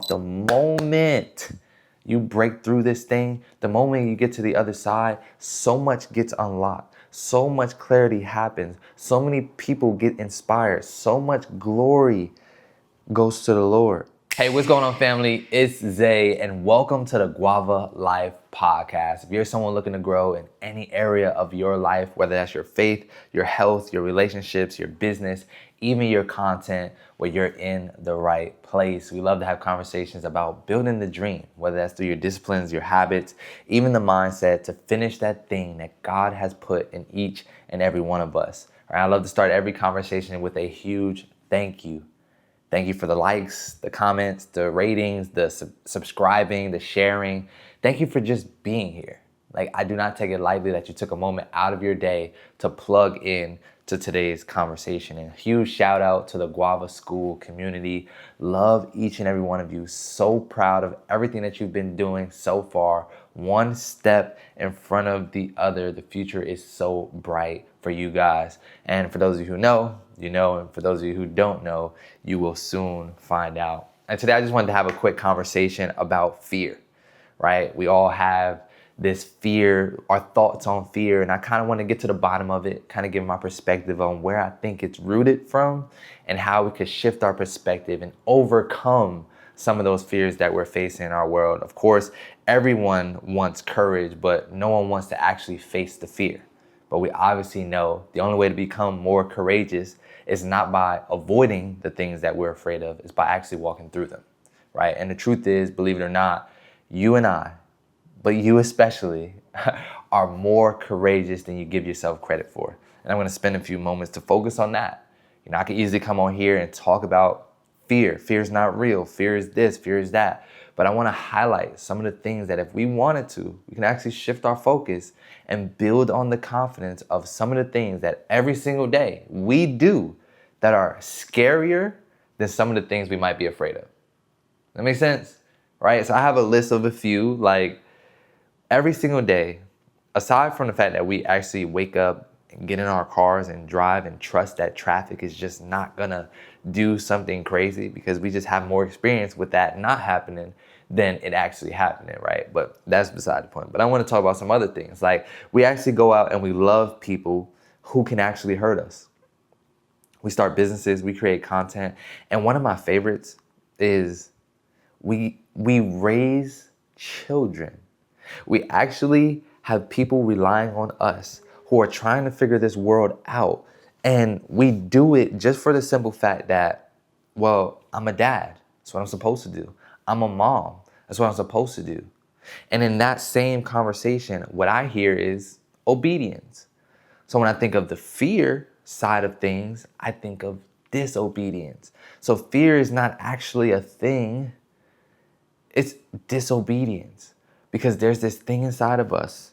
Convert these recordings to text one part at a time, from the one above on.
the moment you break through this thing, the moment you get to the other side, so much gets unlocked. So much clarity happens. So many people get inspired. So much glory goes to the Lord. Hey, what's going on, family? It's Zaay, and welcome to the Guava Life Podcast. If you're someone looking to grow in any area of your life, whether that's your faith, your health, your relationships, your business, even your content, well, you're in the right place. We love to have conversations about building the dream, whether that's through your disciplines, your habits, even the mindset to finish that thing that God has put in each and every one of us. All right, I love to start every conversation with a huge thank you. Thank you for the likes, the comments, the ratings, the subscribing, the sharing. Thank you for just being here. Like, I do not take it lightly that you took a moment out of your day to plug in to today's conversation. And a huge shout out to the Guava Skool community. Love each and every one of you. So proud of everything that you've been doing so far. One step in front of the other. The future is so bright for you guys. And for those of you who know, you know, and for those of you who don't know, you will soon find out. And today I just wanted to have a quick conversation about fear, right? We all have this fear, our thoughts on fear, and I kind of want to get to the bottom of it, kind of give my perspective on where I think it's rooted from and how we could shift our perspective and overcome some of those fears that we're facing in our world. Of course, everyone wants courage, but no one wants to actually face the fear. But we obviously know the only way to become more courageous is not by avoiding the things that we're afraid of, it's by actually walking through them, right? And the truth is, believe it or not, you and I, but you especially, are more courageous than you give yourself credit for. And I'm gonna spend a few moments to focus on that. You know, I could easily come on here and talk about fear. Fear is not real. Fear is this, fear is that. But I wanna highlight some of the things that if we wanted to, we can actually shift our focus and build on the confidence of some of the things that every single day we do that are scarier than some of the things we might be afraid of. That makes sense, right? So I have a list of a few, like every single day, aside from the fact that we actually wake up and get in our cars and drive and trust that traffic is just not gonna do something crazy because we just have more experience with that not happening than it actually happening, right? But that's beside the point. But I wanna talk about some other things. Like, we actually go out and we love people who can actually hurt us. We start businesses, we create content. And one of my favorites is we raise children. We actually have people relying on us who are trying to figure this world out. And we do it just for the simple fact that, well, I'm a dad. That's what I'm supposed to do. I'm a mom. That's what I'm supposed to do. And in that same conversation, what I hear is obedience. So when I think of the fear side of things, I think of disobedience. So fear is not actually a thing. It's disobedience. Because there's this thing inside of us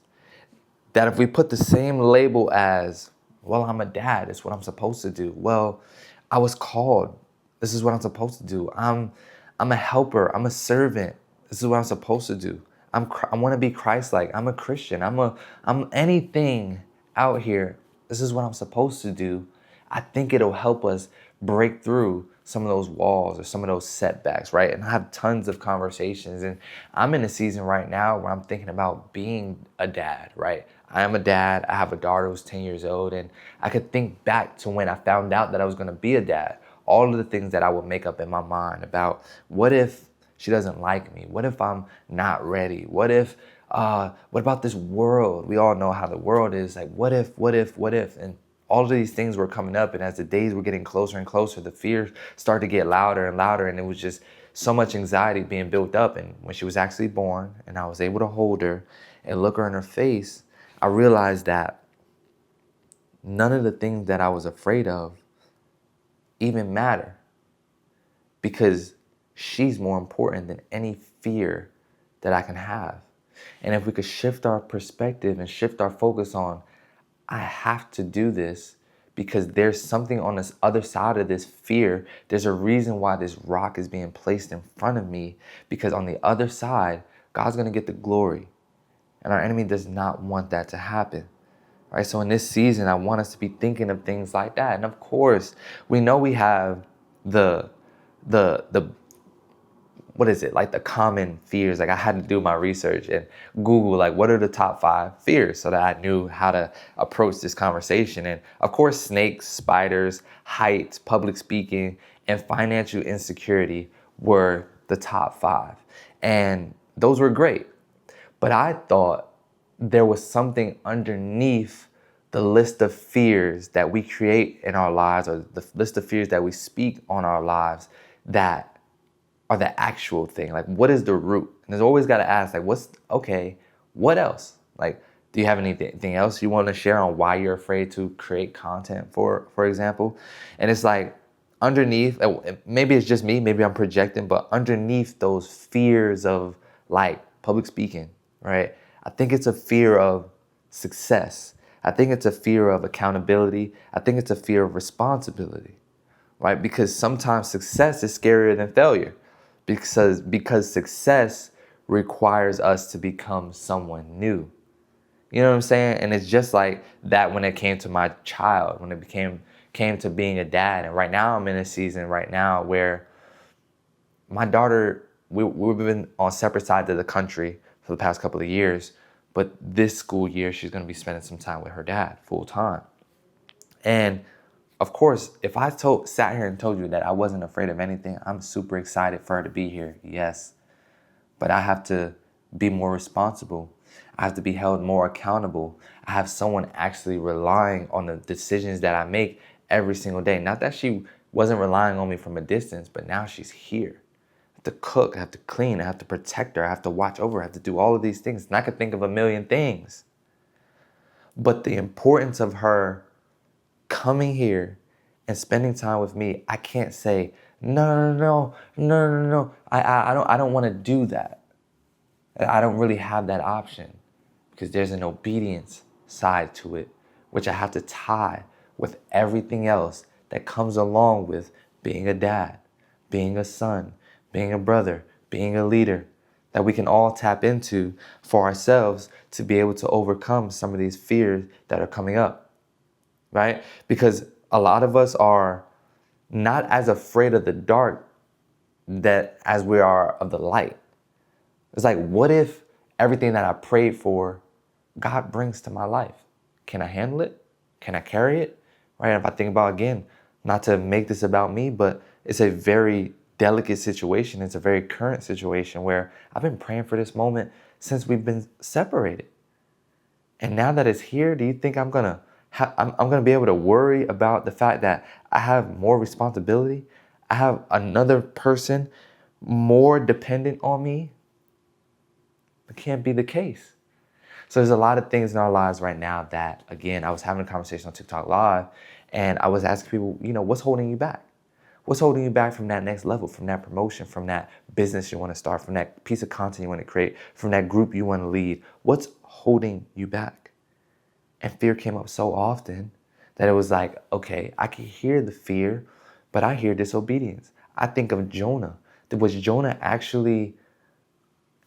that if we put the same label as, well, I'm a dad, it's what I'm supposed to do. Well, I was called, this is what I'm supposed to do. I'm a helper, I'm a servant, this is what I'm supposed to do. I want to be Christ-like, I'm a Christian, I'm anything out here, this is what I'm supposed to do. I think it'll help us break through some of those walls or some of those setbacks, right? And I have tons of conversations, and I'm in a season right now where I'm thinking about being a dad, right? I am a dad. I have a daughter who's 10 years old, and I could think back to when I found out that I was gonna be a dad. All of the things that I would make up in my mind about what if she doesn't like me? What if I'm not ready? What about this world? We all know how the world is. Like, what if? And all of these things were coming up, and as the days were getting closer and closer, the fear started to get louder and louder, and it was just so much anxiety being built up. And when she was actually born and I was able to hold her and look her in her face, I realized that none of the things that I was afraid of even matter, because she's more important than any fear that I can have. And if we could shift our perspective and shift our focus on, I have to do this because there's something on this other side of this fear. There's a reason why this rock is being placed in front of me, because on the other side, God's gonna get the glory. And our enemy does not want that to happen, right? So in this season, I want us to be thinking of things like that. And of course, we know we have the what is it? Like the common fears. Like I had to do my research and Google, like, what are the top 5 fears so that I knew how to approach this conversation. And of course, snakes, spiders, heights, public speaking, and financial insecurity were the top 5. And those were great. But I thought there was something underneath the list of fears that we create in our lives, or the list of fears that we speak on our lives, that are the actual thing. Like, what is the root? And there's always got to ask, like, what else? Like, do you have anything else you want to share on why you're afraid to create content, for example? And it's like, underneath, maybe it's just me, maybe I'm projecting, but underneath those fears of like public speaking, right? I think it's a fear of success. I think it's a fear of accountability. I think it's a fear of responsibility, right? Because sometimes success is scarier than failure, because success requires us to become someone new. You know what I'm saying? And it's just like that when it came to my child, when it came to being a dad. And right now I'm in a season right now where my daughter, we've been on separate sides of the country for the past couple of years, but this school year she's going to be spending some time with her dad full time. And of course, if I sat here and told you that I wasn't afraid of anything, I'm super excited for her to be here. Yes. But I have to be more responsible. I have to be held more accountable. I have someone actually relying on the decisions that I make every single day. Not that she wasn't relying on me from a distance, but now she's here. I have to cook, I have to clean, I have to protect her, I have to watch over her, I have to do all of these things. And I could think of a million things. But the importance of her coming here and spending time with me, I can't say, no. I don't want to do that. I don't really have that option, because there's an obedience side to it, which I have to tie with everything else that comes along with being a dad, being a son, being a brother, being a leader, that we can all tap into for ourselves to be able to overcome some of these fears that are coming up, right? Because a lot of us are not as afraid of the dark as we are of the light. It's like, what if everything that I prayed for, God brings to my life? Can I handle it? Can I carry it? Right? If I think about, again, not to make this about me, but it's a very delicate situation. It's a very current situation where I've been praying for this moment since we've been separated. And now that it's here, do you think I'm gonna be able to worry about the fact that I have more responsibility? I have another person more dependent on me? It can't be the case. So there's a lot of things in our lives right now that, again, I was having a conversation on TikTok Live, and I was asking people, what's holding you back? What's holding you back from that next level, from that promotion, from that business you want to start, from that piece of content you want to create, from that group you want to lead? What's holding you back? And fear came up so often that it was like, okay, I can hear the fear, but I hear disobedience. I think of Jonah. Was Jonah actually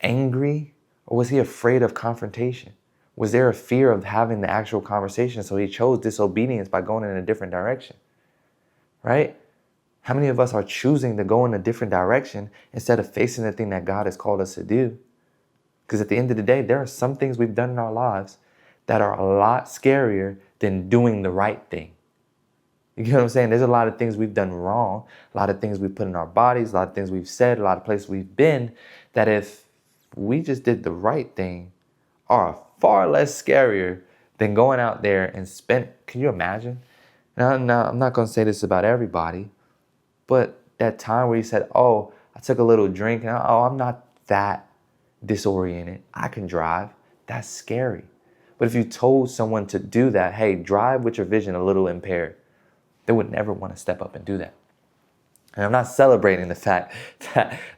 angry? Or was he afraid of confrontation? Was there a fear of having the actual conversation, so he chose disobedience by going in a different direction? Right? How many of us are choosing to go in a different direction instead of facing the thing that God has called us to do? Because at the end of the day, there are some things we've done in our lives that are a lot scarier than doing the right thing. You get what I'm saying? There's a lot of things we've done wrong, a lot of things we've put in our bodies, a lot of things we've said, a lot of places we've been, that if we just did the right thing, are far less scarier than going out there and can you imagine? Now, I'm not going to say this about everybody, but that time where you said, oh, I took a little drink, and I'm not that disoriented, I can drive, that's scary. But if you told someone to do that, hey, drive with your vision a little impaired, they would never want to step up and do that. And I'm not celebrating the fact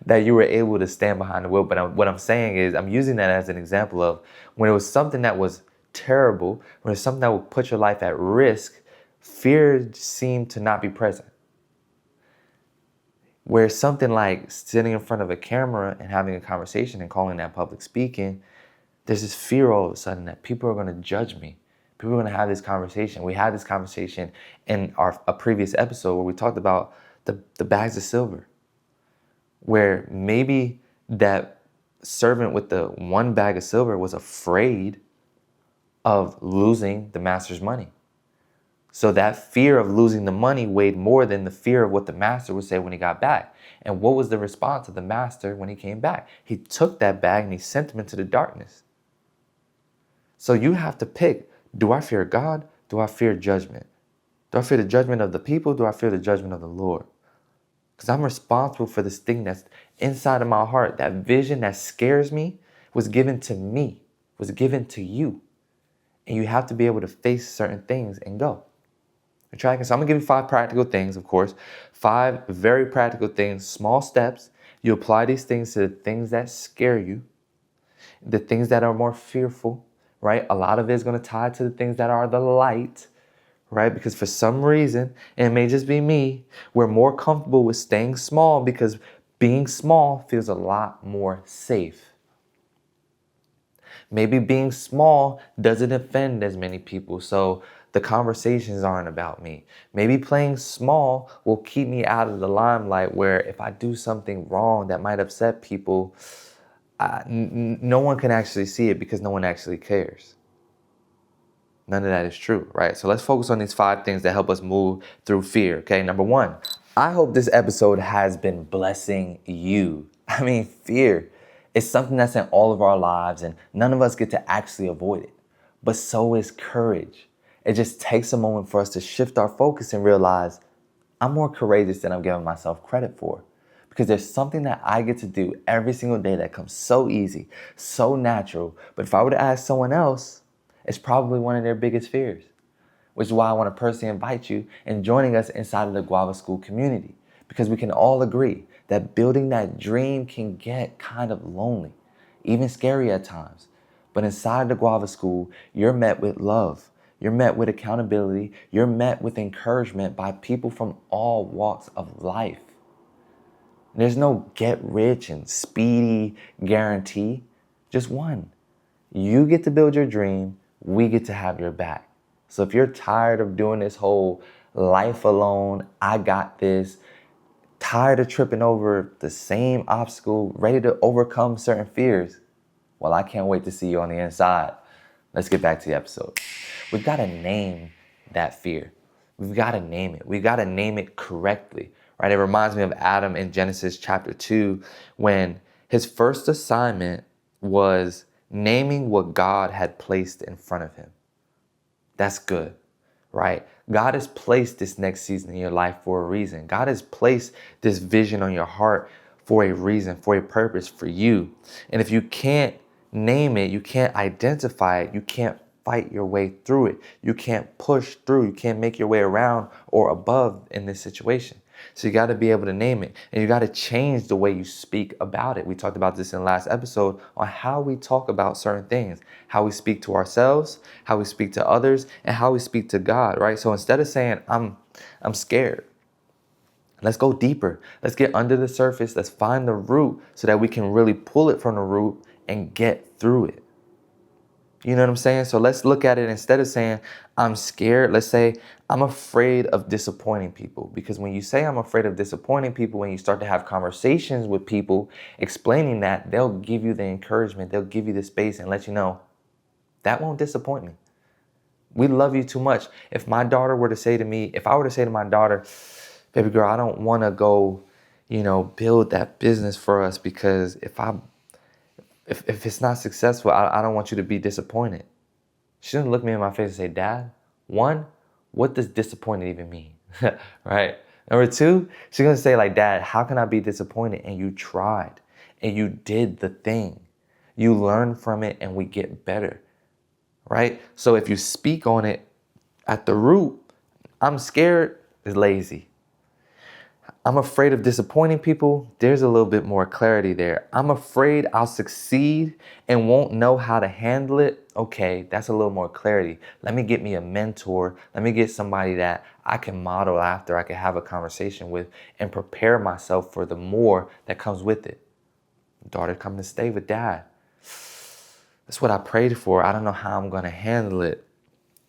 that you were able to stand behind the wheel, but what I'm saying is I'm using that as an example of when it was something that was terrible, when it was something that would put your life at risk, fear seemed to not be present. Where something like sitting in front of a camera and having a conversation and calling that public speaking, there's this fear all of a sudden that people are going to judge me. People are going to have this conversation. We had this conversation in a previous episode where we talked about the bags of silver. where maybe that servant with the one bag of silver was afraid of losing the master's money. So that fear of losing the money weighed more than the fear of what the master would say when he got back. And what was the response of the master when he came back? He took that bag and he sent him into the darkness. So you have to pick, do I fear God? Do I fear judgment? Do I fear the judgment of the people? Do I fear the judgment of the Lord? Because I'm responsible for this thing that's inside of my heart. That vision that scares me was given to me, was given to you. And you have to be able to face certain things and go. You're tracking. So I'm going to give you 5 practical things, of course. 5 very practical things, small steps. You apply these things to the things that scare you, the things that are more fearful, right? A lot of it is going to tie to the things that are the light, right? Because for some reason, and it may just be me, we're more comfortable with staying small because being small feels a lot more safe. Maybe being small doesn't offend as many people, so the conversations aren't about me. Maybe playing small will keep me out of the limelight, where if I do something wrong that might upset people, no one can actually see it because no one actually cares. None of that is true, right? So let's focus on these 5 things that help us move through fear, okay? Number 1, I hope this episode has been blessing you. I mean, fear is something that's in all of our lives and none of us get to actually avoid it. But so is courage. It just takes a moment for us to shift our focus and realize I'm more courageous than I'm giving myself credit for. Because there's something that I get to do every single day that comes so easy, so natural. But if I were to ask someone else, it's probably one of their biggest fears. Which is why I want to personally invite you in joining us inside of the Guava Skool community. Because we can all agree that building that dream can get kind of lonely, even scary at times. But inside the Guava Skool, you're met with love. You're met with accountability. You're met with encouragement by people from all walks of life. There's no get rich and speedy guarantee, just one. You get to build your dream. We get to have your back. So if you're tired of doing this whole life alone, I got this, tired of tripping over the same obstacle, ready to overcome certain fears, well, I can't wait to see you on the inside. Let's get back to the episode. We've got to name that fear. We've got to name it. We've got to name it correctly, right? It reminds me of Adam in Genesis chapter 2, when his first assignment was naming what God had placed in front of him. That's good, right? God has placed this next season in your life for a reason. God has placed this vision on your heart for a reason, for a purpose, for you. And if you can't name it, you can't identify it, you can't fight your way through it. You can't push through. You can't make your way around or above in this situation. So you got to be able to name it, and you got to change the way you speak about it. We talked about this in the last episode on how we talk about certain things, how we speak to ourselves, how we speak to others, and how we speak to God, right? So instead of saying, I'm scared, let's go deeper. Let's get under the surface. Let's find the root so that we can really pull it from the root and get through it. You know what I'm saying? So let's look at it, instead of saying, I'm scared, let's say, I'm afraid of disappointing people. Because when you say I'm afraid of disappointing people, when you start to have conversations with people explaining that, they'll give you the encouragement, they'll give you the space and let you know, that won't disappoint me. We love you too much. If my daughter were to say to me, if I were to say to my daughter, baby girl, I don't want to go, build that business for us, because if it's not successful, I don't want you to be disappointed. She doesn't look me in my face and say, Dad, 1, what does disappointed even mean? Right? Number 2, she's going to say, like, Dad, how can I be disappointed? And you tried and you did the thing. You learn from it and we get better. Right? So if you speak on it at the root, I'm scared is lazy. I'm afraid of disappointing people. There's a little bit more clarity there. I'm afraid I'll succeed and won't know how to handle it. Okay, that's a little more clarity. Let me get me a mentor. Let me get somebody that I can model after, I can have a conversation with, and prepare myself for the more that comes with it. Daughter, come to stay with Dad. That's what I prayed for. I don't know how I'm going to handle it.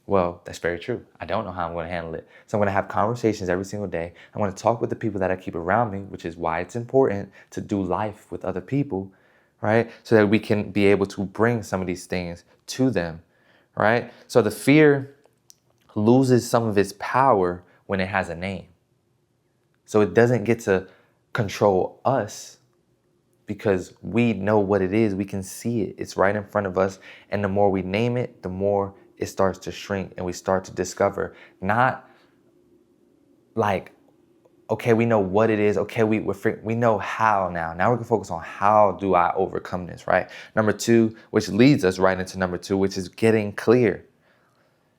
Well, that's very true. I don't know how I'm going to handle it. So I'm going to have conversations every single day. I'm going to talk with the people that I keep around me, which is why it's important to do life with other people, right? So that we can be able to bring some of these things to them, right? So the fear loses some of its power when it has a name. So it doesn't get to control us because we know what it is. We can see it. It's right in front of us. And the more we name it, the more it starts to shrink and we start to discover not like, okay, we know what it is. Okay, we know how now. Now we can focus on how do I overcome this, right? Number two, which leads us right into number two, which is getting clear,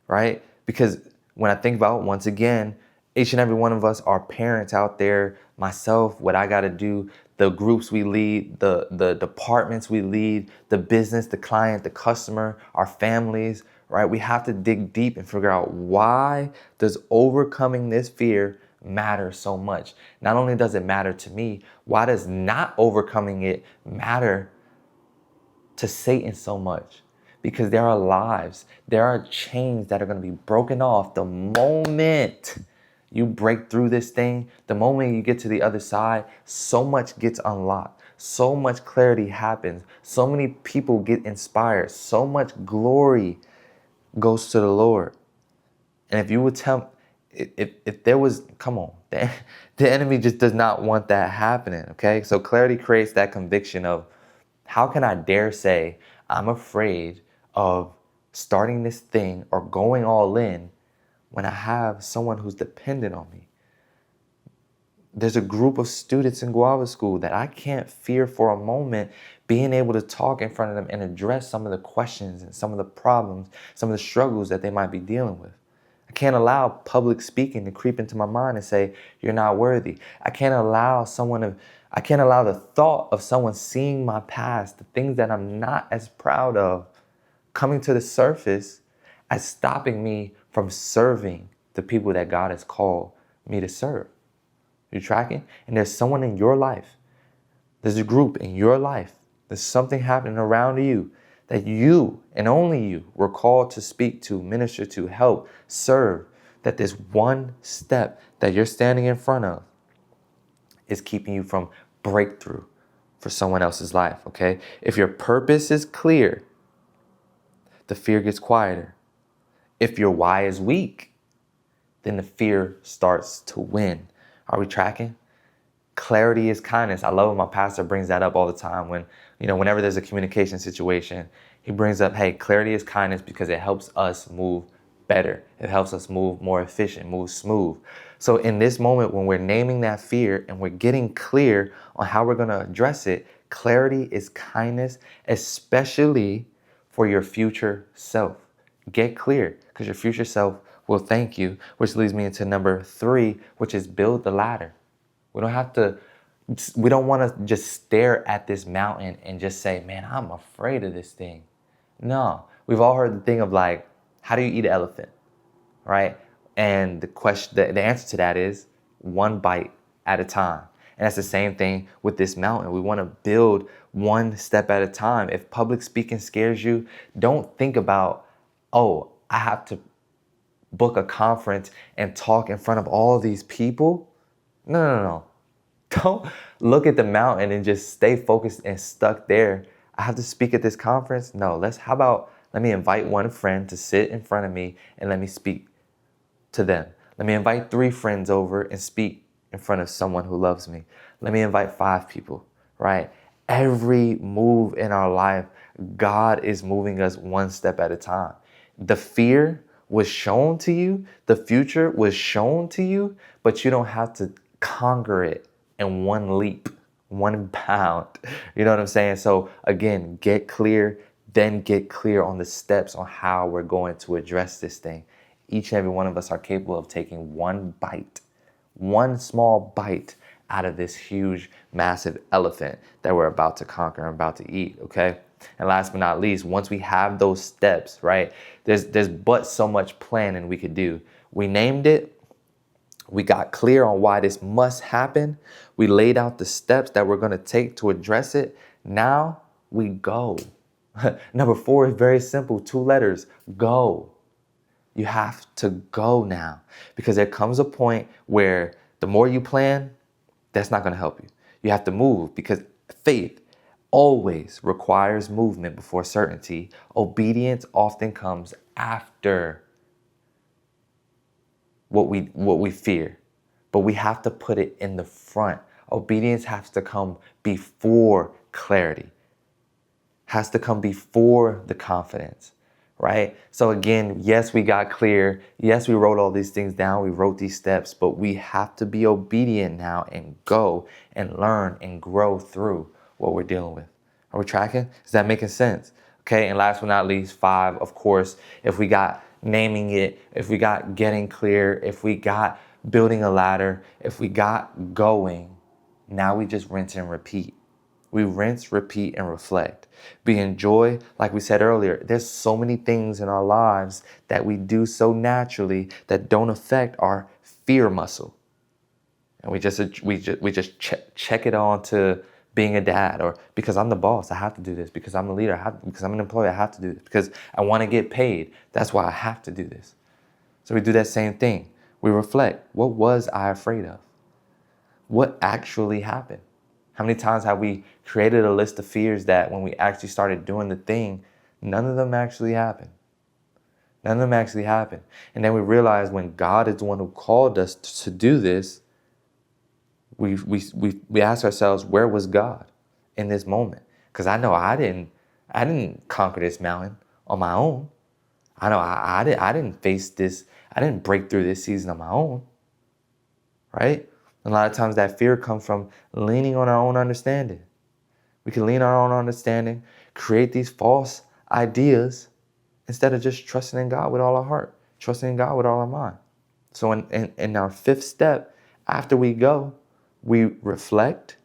right? Because when I think about, once again, each and every one of us are parents out there, myself, what I got to do, the groups we lead, the departments we lead, the business, the client, the customer, our families, right? We have to dig deep and figure out, why does overcoming this fear matter so much? Not only does it matter to me, why does not overcoming it matter to Satan so much? Because there are lives, there are chains that are going to be broken off the moment you break through this thing. The moment you get to the other side, so much gets unlocked, so much clarity happens, so many people get inspired, so much glory goes to the Lord. And if you would tell, if there was, come on, the enemy just does not want that happening, okay? So clarity creates that conviction of, how can I dare say I'm afraid of starting this thing or going all in when I have someone who's dependent on me? There's a group of students in Guava Skool that I can't fear for a moment being able to talk in front of them and address some of the questions and some of the problems, some of the struggles that they might be dealing with. I can't allow public speaking to creep into my mind and say, you're not worthy. I can't allow the thought of someone seeing my past, the things that I'm not as proud of, coming to the surface as stopping me from serving the people that God has called me to serve. You tracking? And there's someone in your life, there's a group in your life, there's something happening around you that you and only you were called to speak to, minister to, help, serve, that this one step that you're standing in front of is keeping you from breakthrough for someone else's life, okay? If your purpose is clear, the fear gets quieter. If your why is weak, then the fear starts to win. Are we tracking? Clarity is kindness. I love when my pastor brings that up all the time when, whenever there's a communication situation, he brings up, hey, clarity is kindness because it helps us move better. It helps us move more efficient, move smooth. So in this moment, when we're naming that fear and we're getting clear on how we're going to address it, clarity is kindness, especially for your future self. Get clear because your future self will thank you, which leads me into number 3, which is build the ladder. We don't want to just stare at this mountain and just say, man, I'm afraid of this thing. No, we've all heard the thing of like, how do you eat an elephant, right? And the answer to that is one bite at a time. And that's the same thing with this mountain. We want to build one step at a time. If public speaking scares you, don't think about, oh, I have to book a conference and talk in front of all these people. No. Don't look at the mountain and just stay focused and stuck there. I have to speak at this conference. No, let me invite one friend to sit in front of me and let me speak to them. Let me invite 3 friends over and speak in front of someone who loves me. Let me invite 5 people, right? Every move in our life, God is moving us one step at a time. The fear was shown to you, the future was shown to you, but you don't have to conquer it in one leap, one bound. You know what I'm saying? So again, get clear, then get clear on the steps on how we're going to address this thing. Each and every one of us are capable of taking one bite, one small bite out of this huge, massive elephant that we're about to conquer and about to eat, okay? And last but not least, once we have those steps, right, there's but so much planning we could do. We named it. We got clear on why this must happen. We laid out the steps that we're going to take to address it. Now we go. Number 4 is very simple. 2 letters. Go. You have to go now, because there comes a point where the more you plan, that's not going to help you. You have to move, because faith always requires movement before certainty. Obedience often comes after what we fear, but we have to put it in the front. Obedience has to come before clarity, has to come before the confidence, right? So again, yes, we got clear. Yes, we wrote all these things down. We wrote these steps, but we have to be obedient now and go and learn and grow through what we're dealing with. Are we tracking? Is that making sense? Okay, and last but not least, 5, of course, if we got naming it, if we got getting clear, if we got building a ladder, if we got going, now we just rinse and repeat. We rinse, repeat, and reflect. Be in joy, like we said earlier, there's so many things in our lives that we do so naturally that don't affect our fear muscle. And we just check it on to being a dad, or because I'm the boss, I have to do this. Because I'm a leader, because I'm an employee, I have to do this. Because I want to get paid, that's why I have to do this. So we do that same thing. We reflect. What was I afraid of? What actually happened? How many times have we created a list of fears that when we actually started doing the thing, none of them actually happened? None of them actually happened. And then we realize when God is the one who called us to do this, we ask ourselves, where was God in this moment? Because I know I didn't conquer this mountain on my own. I know I didn't face this. I didn't break through this season on my own, right? A lot of times that fear comes from leaning on our own understanding. We can lean on our own understanding, create these false ideas instead of just trusting in God with all our heart, trusting in God with all our mind. So in our 5th step, after we go, we reflect,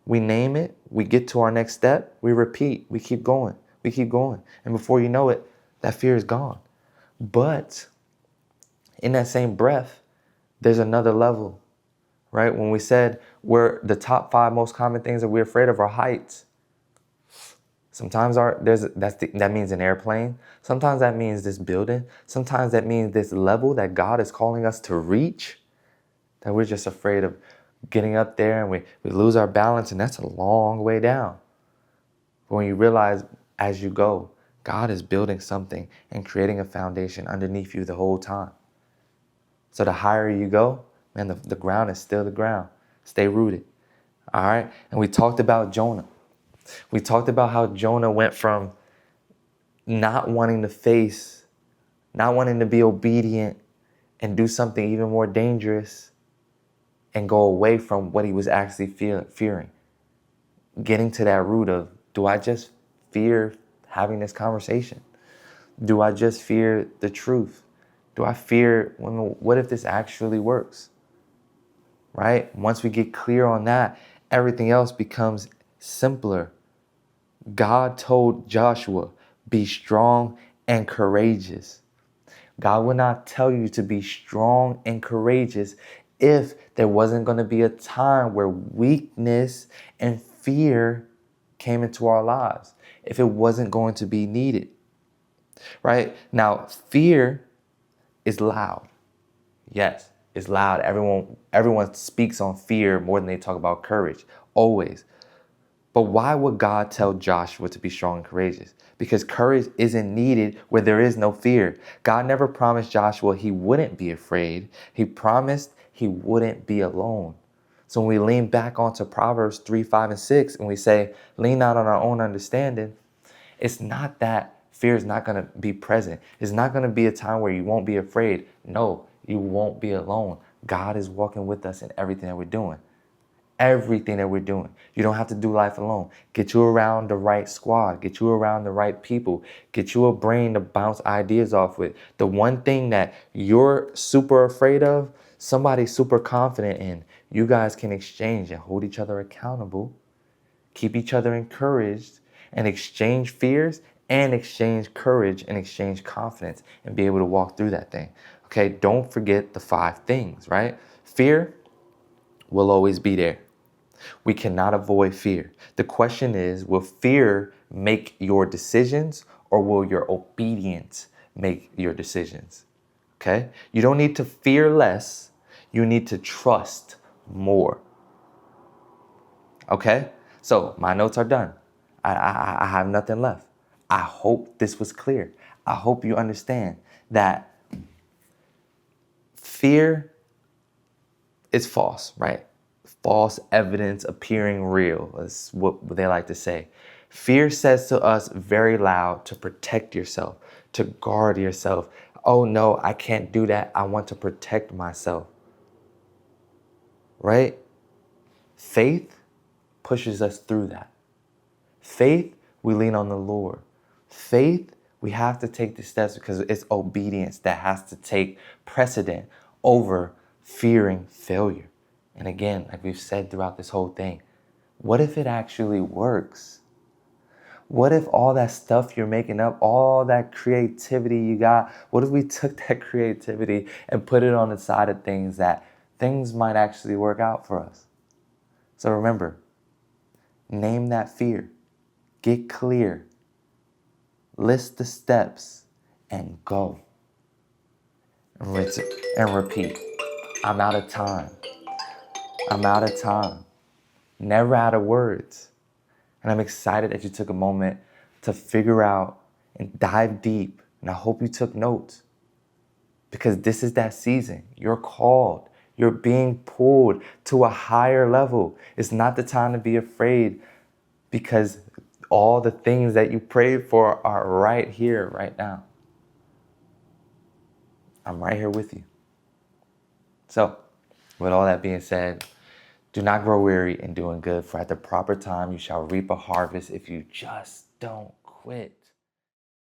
we name it, we get to our next step, we repeat, we keep going, we keep going. And before you know it, that fear is gone. But in that same breath, there's another level. Right? When we said we're the top 5 most common things that we're afraid of are heights. Sometimes that means an airplane. Sometimes that means this building. Sometimes that means this level that God is calling us to reach, that we're just afraid of getting up there, and we lose our balance, and that's a long way down. But when you realize as you go, God is building something and creating a foundation underneath you the whole time. So the higher you go, man, the ground is still the ground. Stay rooted. All right? And we talked about Jonah. We talked about how Jonah went from not wanting to face, not wanting to be obedient and do something even more dangerous and go away from what he was actually fearing. Getting to that root of, do I just fear having this conversation? Do I just fear the truth? Do I fear, what if this actually works? Right? Once we get clear on that, everything else becomes simpler. God told Joshua, be strong and courageous. God would not tell you to be strong and courageous if there wasn't going to be a time where weakness and fear came into our lives, if it wasn't going to be needed. Right? Now, fear is loud. Yes, it's loud. Everyone speaks on fear more than they talk about courage, always. But why would God tell Joshua to be strong and courageous? Because courage isn't needed where there is no fear. God never promised Joshua he wouldn't be afraid. He promised he wouldn't be alone. So when we lean back onto Proverbs 3, 5, and 6, and we say, lean not on our own understanding, it's not that fear is not going to be present. It's not going to be a time where you won't be afraid. No, you won't be alone. God is walking with us in everything that we're doing. Everything that we're doing. You don't have to do life alone. Get you around the right squad. Get you around the right people. Get you a brain to bounce ideas off with. The one thing that you're super afraid of, somebody super confident in, you guys can exchange and hold each other accountable, keep each other encouraged, and exchange fears and exchange courage and exchange confidence and be able to walk through that thing. Okay, don't forget the 5 things, right? Fear will always be there. We cannot avoid fear. The question is, will fear make your decisions, or will your obedience make your decisions? Okay? You don't need to fear less. You need to trust more. Okay? So my notes are done. I have nothing left. I hope this was clear. I hope you understand that fear is false, right? False evidence appearing real is what they like to say. Fear says to us very loud to protect yourself, to guard yourself. Oh no, I can't do that. I want to protect myself. Right? Faith pushes us through that. Faith, we lean on the Lord. Faith, we have to take the steps because it's obedience that has to take precedent over fearing failure. And again, like we've said throughout this whole thing, what if it actually works? What if all that stuff you're making up, all that creativity you got, what if we took that creativity and put it on the side of things that things might actually work out for us? So remember, name that fear. Get clear. List the steps and go. And repeat. I'm out of time. I'm out of time. Never out of words. And I'm excited that you took a moment to figure out and dive deep. And I hope you took notes because this is that season. You're called. You're being pulled to a higher level. It's not the time to be afraid because all the things that you prayed for are right here, right now. I'm right here with you. So, with all that being said, do not grow weary in doing good, for at the proper time you shall reap a harvest if you just don't quit.